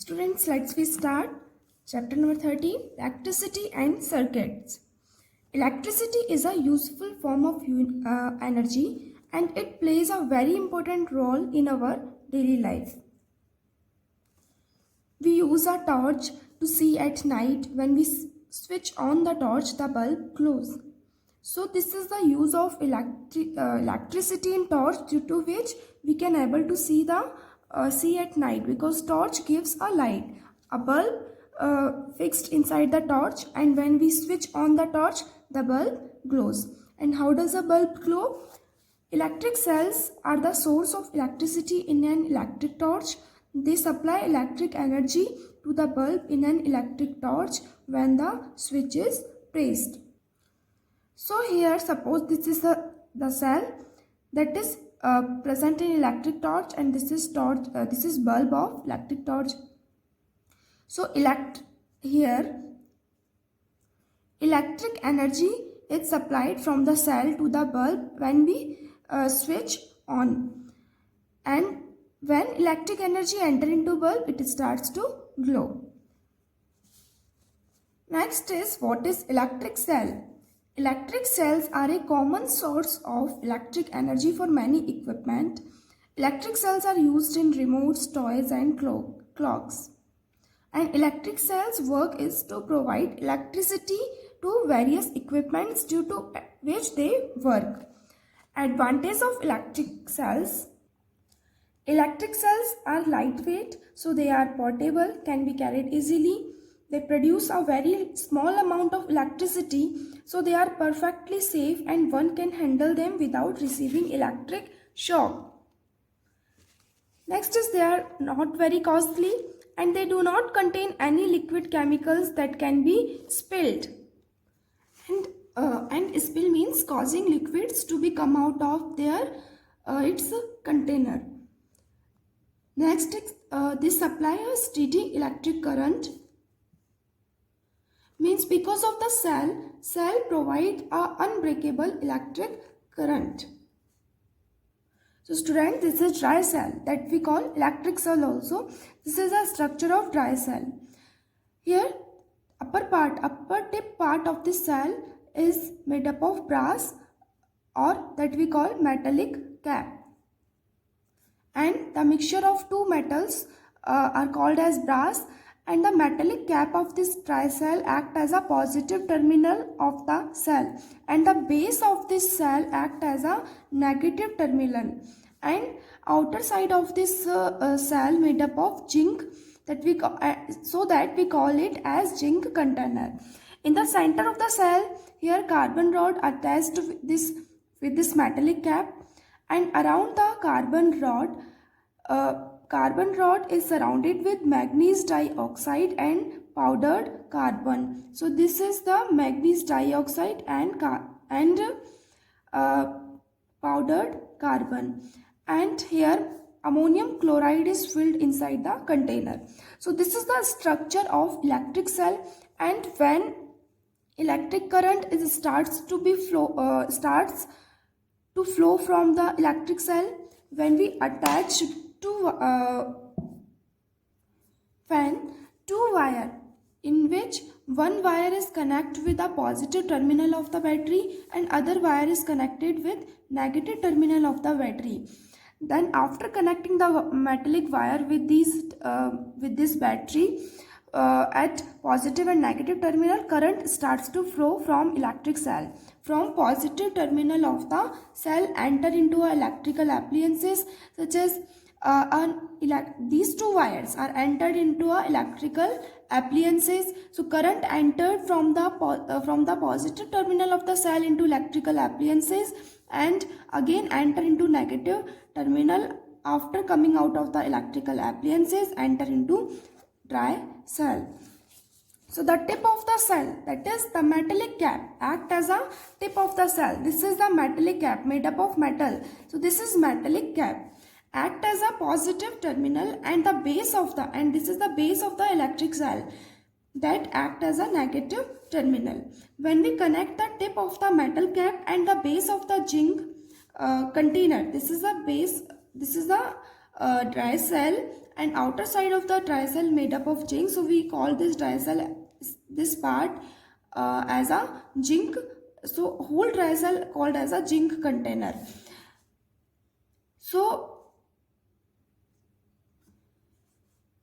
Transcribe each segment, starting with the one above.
Students, let's we start. Chapter number 13, Electricity and Circuits. Electricity is a useful form of energy and it plays a very important role in our daily life. We use a torch to see at night. When we switch on the torch, the bulb glows. So this is the use of electricity in torch, due to which we can able to see at night, because torch gives a light. A bulb fixed inside the torch, and when we switch on the torch, the bulb glows. And how does a bulb glow? Electric cells are the source of electricity in an electric torch. They supply electric energy to the bulb in an electric torch when the switch is pressed. So here, suppose this is the cell that is present in electric torch, and this is bulb of electric torch. So electric energy is supplied from the cell to the bulb when we switch on, and when electric energy enter into bulb, it starts to glow. Next is, what is electric cell? Electric cells are a common source of electric energy for many equipment. Electric cells are used in remotes, toys and clocks. And electric cells' work is to provide electricity to various equipments due to which they work. Advantage of electric cells. Electric cells are lightweight, so they are portable, can be carried easily. They produce a very small amount of electricity, so they are perfectly safe and one can handle them without receiving electric shock. Next is, they are not very costly and they do not contain any liquid chemicals that can be spilled. And spill means causing liquids to be come out of their its container. Next, they supply a steady electric current. Means because of the cell provide a unbreakable electric current. So students, this is dry cell that we call electric cell also. This is a structure of dry cell. Here, upper tip part of this cell is made up of brass, or that we call metallic cap. And the mixture of two metals are called as brass, and the metallic cap of this dry cell act as a positive terminal of the cell, and the base of this cell act as a negative terminal, and outer side of this cell made up of zinc, that we call it as zinc container. In the center of the cell, here carbon rod attached with this metallic cap, and around the carbon rod is surrounded with manganese dioxide and powdered carbon. So this is the manganese dioxide and powdered carbon, and here ammonium chloride is filled inside the container. So this is the structure of electric cell, and when electric current starts to flow from the electric cell, when we attach two wire, in which one wire is connected with the positive terminal of the battery and other wire is connected with negative terminal of the battery. Then after connecting the metallic wire with this battery at positive and negative terminal, current starts to flow from electric cell. From positive terminal of the cell enter into electrical appliances, such as these two wires are entered into electrical appliances. So current entered from the positive terminal of the cell into electrical appliances, and again enter into negative terminal after coming out of the electrical appliances, enter into dry cell. So the tip of the cell, that is the metallic cap, act as a tip of the cell. This is the metallic cap made up of metal. So this is metallic cap, act as a positive terminal, and this is the base of the electric cell that act as a negative terminal. When we connect the tip of the metal cap and the base of the zinc container, this is the base, this is the dry cell, and outer side of the dry cell made up of zinc. So we call this dry cell, this part as a zinc. So whole dry cell called as a zinc container. So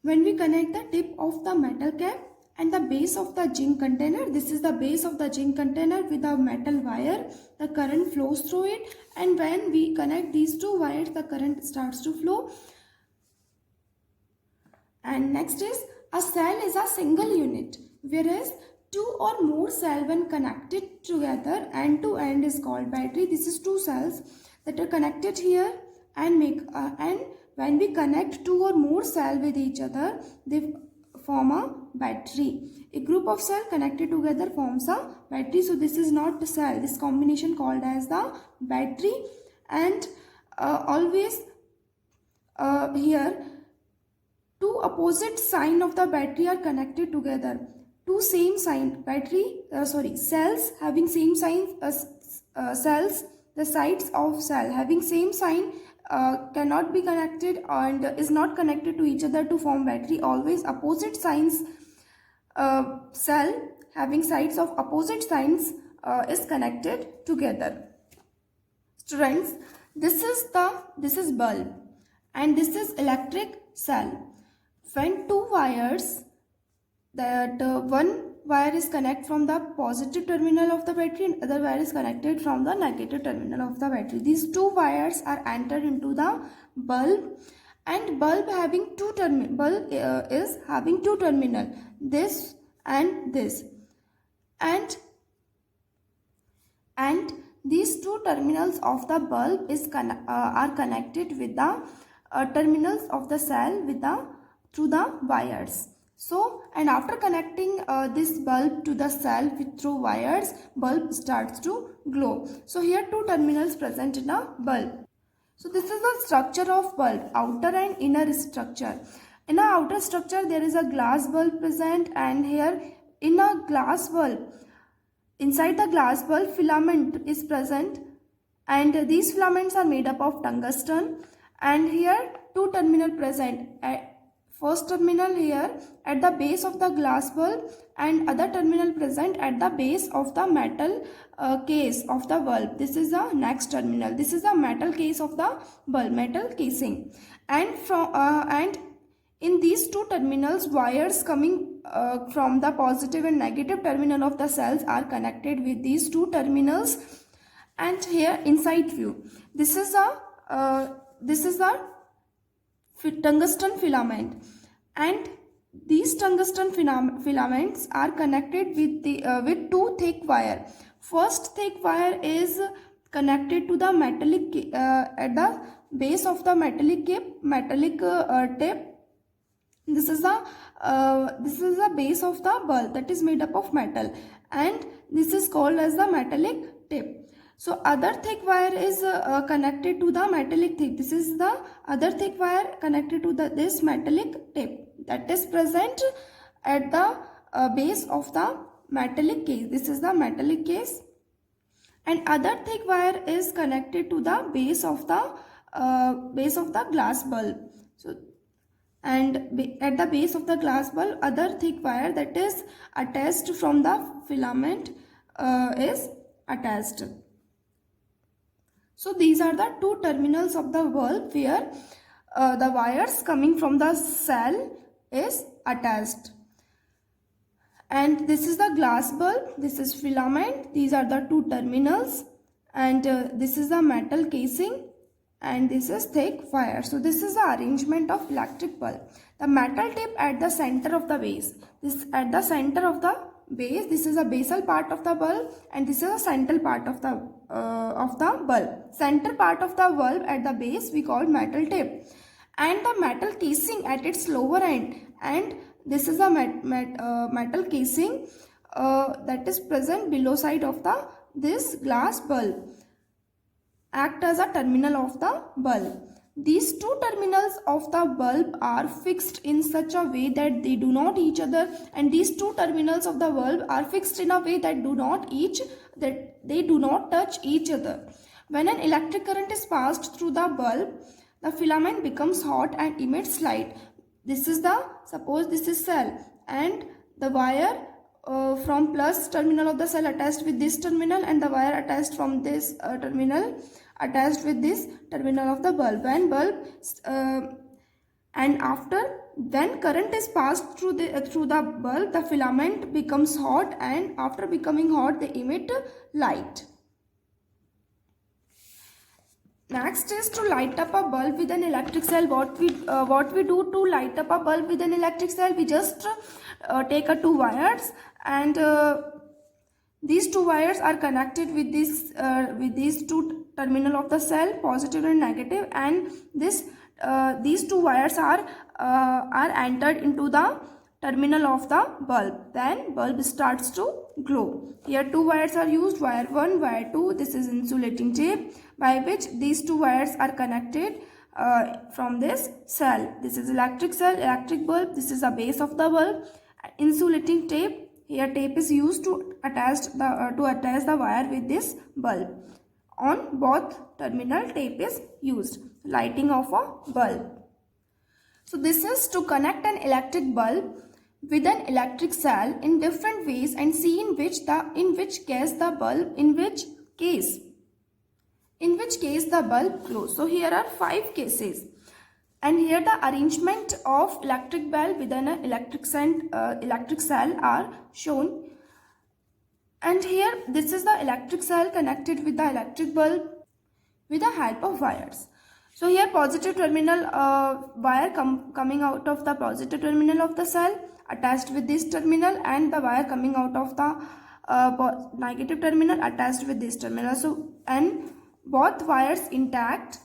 when we connect the tip of the metal cap and the base of the zinc container, this is the base of the zinc container with a metal wire, the current flows through it, and when we connect these two wires, the current starts to flow. And next is, a cell is a single unit, whereas two or more cells when connected together end to end is called battery. This is two cells that are connected here and when we connect two or more cells with each other, they form a battery. A group of cells connected together forms a battery. So this is not the cell, this combination called as the battery. And always here two opposite sign of the battery are connected together. Two same sign cells having same sign, cells, the sides of cell having same sign cannot be connected and is not connected to each other to form battery. Always opposite signs cell having sides of opposite signs is connected together. Students, this is bulb and this is electric cell. When two wires, that one wire is connected from the positive terminal of the battery and other wire is connected from the negative terminal of the battery. These two wires are entered into the bulb, and bulb having two terminal, is having two terminal, this and this, and these two terminals of the bulb are connected with the terminals of the cell through the wires. So, and after connecting this bulb to the cell through wires, bulb starts to glow. So here two terminals present in a bulb. So this is the structure of bulb, outer and inner structure. In a outer structure there is a glass bulb present, and here in a glass bulb, inside the glass bulb filament is present, and these filaments are made up of tungsten, and here two terminal present. First terminal here at the base of the glass bulb and other terminal present at the base of the metal case of the bulb. This is the next terminal. This is the metal case of the bulb, metal casing. And in these two terminals, wires coming from the positive and negative terminal of the cells are connected with these two terminals. And here inside view, this is a tungsten filament, and these tungsten filaments are connected with two thick wire. First thick wire is connected to the metallic at the base of the metallic tip. This is the base of the bulb that is made up of metal, and this is called as the metallic tip. So other thick wire is connected to the metallic tip. This is the other thick wire connected to this metallic tip that is present at the base of the metallic case. This is the metallic case, and other thick wire is connected to the base of the glass bulb. So, and at the base of the glass bulb, other thick wire that is attached from the filament is attached. So these are the two terminals of the bulb where the wires coming from the cell is attached. And this is the glass bulb, this is filament, these are the two terminals, and this is the metal casing, and this is thick wire. So this is the arrangement of electric bulb. The metal tip at the center of the base. This at the center of the base. This is a basal part of the bulb, and this is a central part of the bulb. Center part of the bulb at the base we call metal tip, and the metal casing at its lower end. And this is a metal casing that is present below side of this glass bulb. Act as a terminal of the bulb. These two terminals of the bulb are fixed in such a way that they do not each other, and these two terminals of the bulb are fixed in a way that they do not touch each other. When an electric current is passed through the bulb, the filament becomes hot and emits light. this is the, suppose this is cell, and the wire from plus terminal of the cell attached with this terminal, and the wire attached from this terminal attached with this terminal of the bulb. When bulb and after, when current is passed through the bulb, the filament becomes hot, and after becoming hot they emit light. Next is to light up a bulb with an electric cell. What we do to light up a bulb with an electric cell? We just take two wires, and these two wires are connected with these two terminal of the cell, positive and negative, and these two wires are entered into the terminal of the bulb. Then bulb starts to glow. Here two wires are used, wire 1, wire 2. This is insulating tape by which these two wires are connected from this cell. This is electric cell, electric bulb. This is the base of the bulb. Insulating tape. Here tape is used to attach the wire with this bulb. On both terminal tape is used. Lighting of a bulb. So this is to connect an electric bulb with an electric cell in different ways and see in which case the bulb glows. So here are 5 cases, and here the arrangement of electric bulb with an electric cell are shown. And here this is the electric cell connected with the electric bulb with the help of wires. So here positive terminal wire coming out of the positive terminal of the cell attached with this terminal, and the wire coming out of the negative terminal attached with this terminal. So, and both wires intact.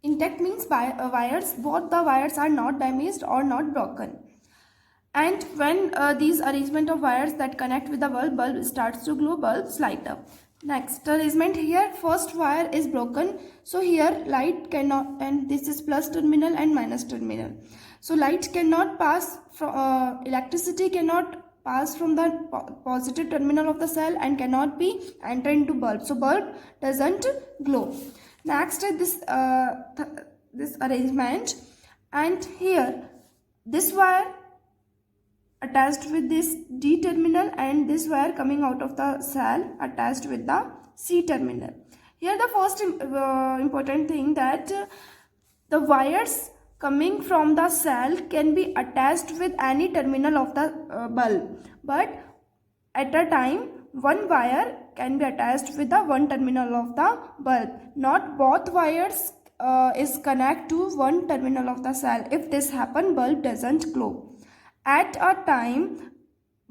Intact means both the wires are not damaged or not broken. And when these arrangement of wires that connect with the bulb starts to glow, bulbs light up. Next arrangement, here first wire is broken, so here light cannot, and this is plus terminal and minus terminal. So light cannot pass from electricity cannot pass from the positive terminal of the cell and cannot be enter into bulb. So bulb doesn't glow. Next is this arrangement, and here this wire attached with this D terminal, and this wire coming out of the cell attached with the C terminal. Here the first important thing that the wires coming from the cell can be attached with any terminal of the bulb, but at a time one wire can be attached with the one terminal of the bulb. Not both wires is connect to one terminal of the cell. If this happen, bulb doesn't glow. At a time,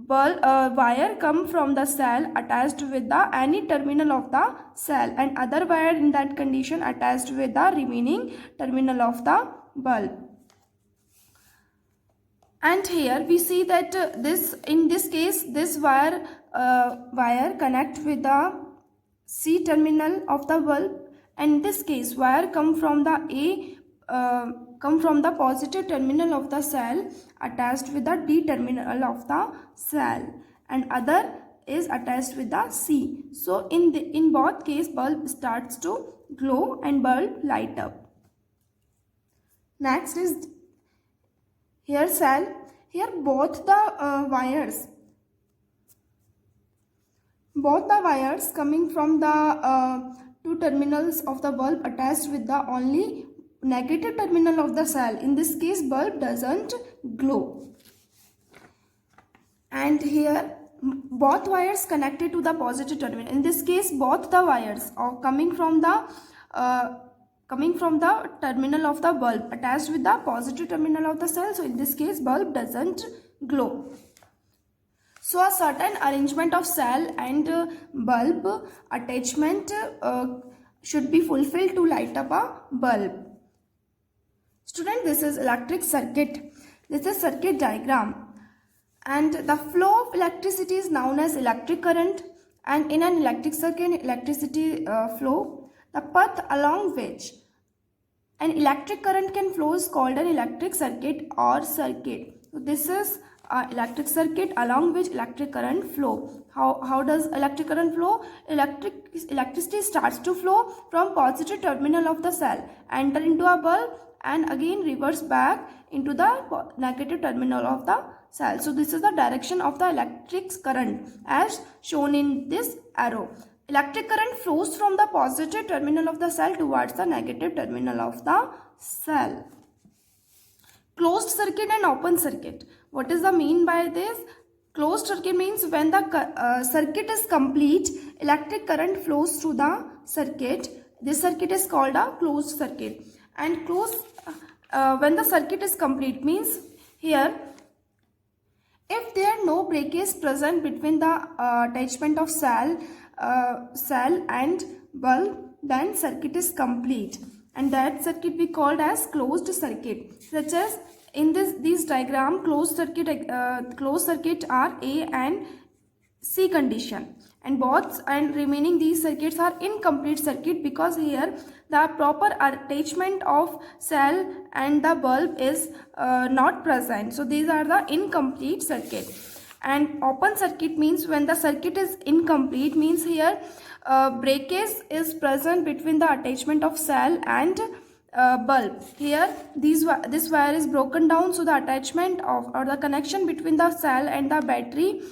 wire come from the cell attached with the any terminal of the cell, and other wire in that condition attached with the remaining terminal of the bulb. And here we see that in this case this wire connect with the C terminal of the bulb, and in this case wire come from the positive terminal of the cell attached with the D terminal of the cell, and other is attached with the C. So in both case bulb starts to glow and bulb light up. Next is here cell. Here both the wires coming from the two terminals of the bulb attached with the only negative terminal of the cell. In this case bulb doesn't glow. And here both wires connected to the positive terminal. In this case both the wires are coming from the terminal of the bulb attached with the positive terminal of the cell. So in this case bulb doesn't glow. So a certain arrangement of cell and bulb attachment should be fulfilled to light up a bulb. Student, this is electric circuit. This is circuit diagram, and the flow of electricity is known as electric current, and in an electric circuit electricity flow, the path along which an electric current can flow is called an electric circuit or circuit. So this is electric circuit along which electric current flow. How does electric current flow? Electricity starts to flow from positive terminal of the cell, enter into a bulb, and again reverse back into the negative terminal of the cell. So this is the direction of the electric current as shown in this arrow. Electric current flows from the positive terminal of the cell towards the negative terminal of the cell. Closed circuit and open circuit. What is the mean by this? Closed circuit means when the circuit is complete, electric current flows through the circuit. This circuit is called a closed circuit. And when the circuit is complete means here, if there are no breakage present between the attachment of cell and bulb, then circuit is complete, and that circuit we called as closed circuit. Such as in this diagram, closed circuit are A and C condition, and remaining these circuits are incomplete circuit, because here the proper attachment of cell and the bulb is not present. So these are the incomplete circuit. And open circuit means when the circuit is incomplete, means here breakage is present between the attachment of cell and bulb. Here this wire is broken down, so the attachment of or the connection between the cell and the battery,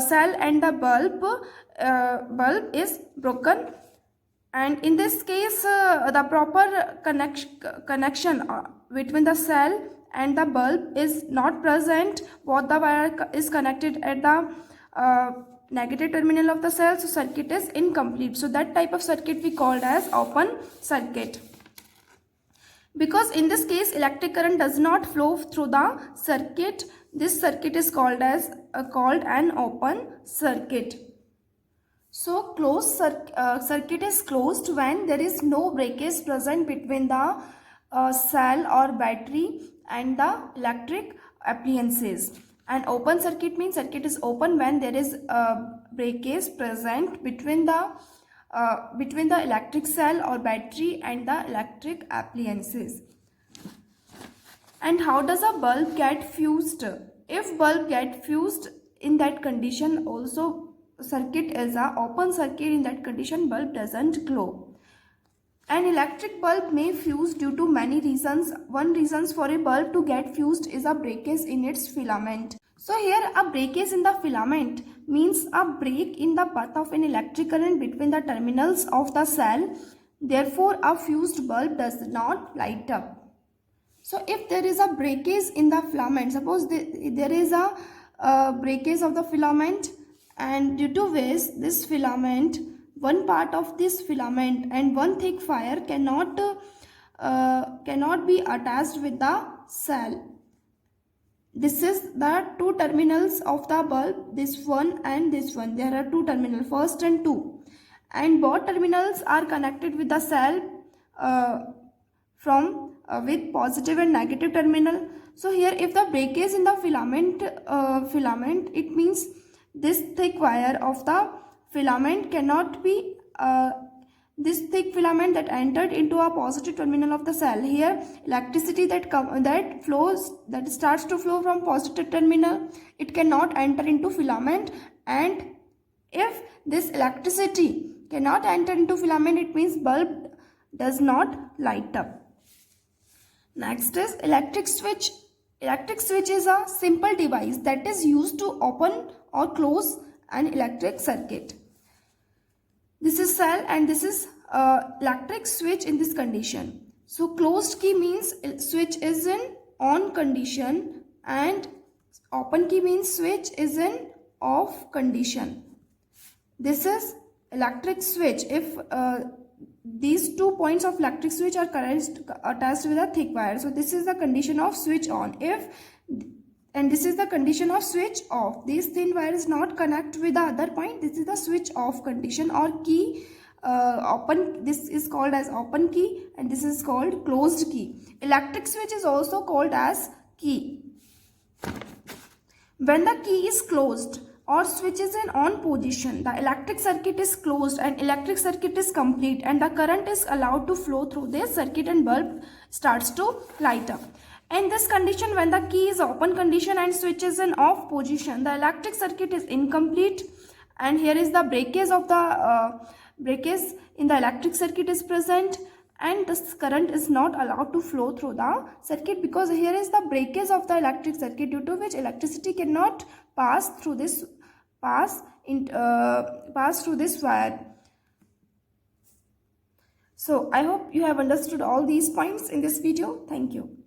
cell and the bulb is broken. And in this case the proper connection between the cell and the bulb is not present. Both the wire is connected at the negative terminal of the cell, so circuit is incomplete. So that type of circuit we called as open circuit. Because in this case electric current does not flow through the circuit, this circuit is called an open circuit. So closed circuit is closed when there is no breakage present between the cell or battery and the electric appliances. And open circuit means circuit is open when there is breakage present between the electric cell or battery and the electric appliances. And how does a bulb get fused? If bulb get fused, in that condition also circuit is a open circuit. In that condition bulb doesn't glow. An electric bulb may fuse due to many reasons. One reason for a bulb to get fused is a breakage in its filament. So here a breakage in the filament means a break in the path of an electric current between the terminals of the cell. Therefore a fused bulb does not light up. So if there is a breakage in the filament, suppose there is a breakage of the filament, and due to which this filament, one part of this filament and one thick wire cannot be attached with the cell. This is the two terminals of the bulb, this one and this one. There are two terminals, first and two, and both terminals are connected with the cell with positive and negative terminal. So here if the breakage in the filament, it means this thick wire of the filament cannot be this thick filament that entered into a positive terminal of the cell. Here electricity that starts to flow from positive terminal, it cannot enter into filament, and if this electricity cannot enter into filament, it means bulb does not light up. Next is electric switch. Electric switch is a simple device that is used to open or close an electric circuit. This is cell and this is electric switch in this condition. So closed key means switch is in on condition, and open key means switch is in off condition. This is electric switch if these 2 points of electric switch are attached with a thick wire. So this is the condition of switch on. And this is the condition of switch off. This thin wire is not connect with the other point. This is the switch off condition or key open. This is called as open key and this is called closed key. Electric switch is also called as key. When the key is closed or switch is in on position, the electric circuit is closed and electric circuit is complete, and the current is allowed to flow through this circuit and bulb starts to light up. In this condition, when the key is open condition and switch is in off position, the electric circuit is incomplete, and here is the breakage of the breakage in the electric circuit is present, and this current is not allowed to flow through the circuit, because here is the breakage of the electric circuit, due to which electricity cannot pass through this pass through this wire. So I hope you have understood all these points in this video. Thank you.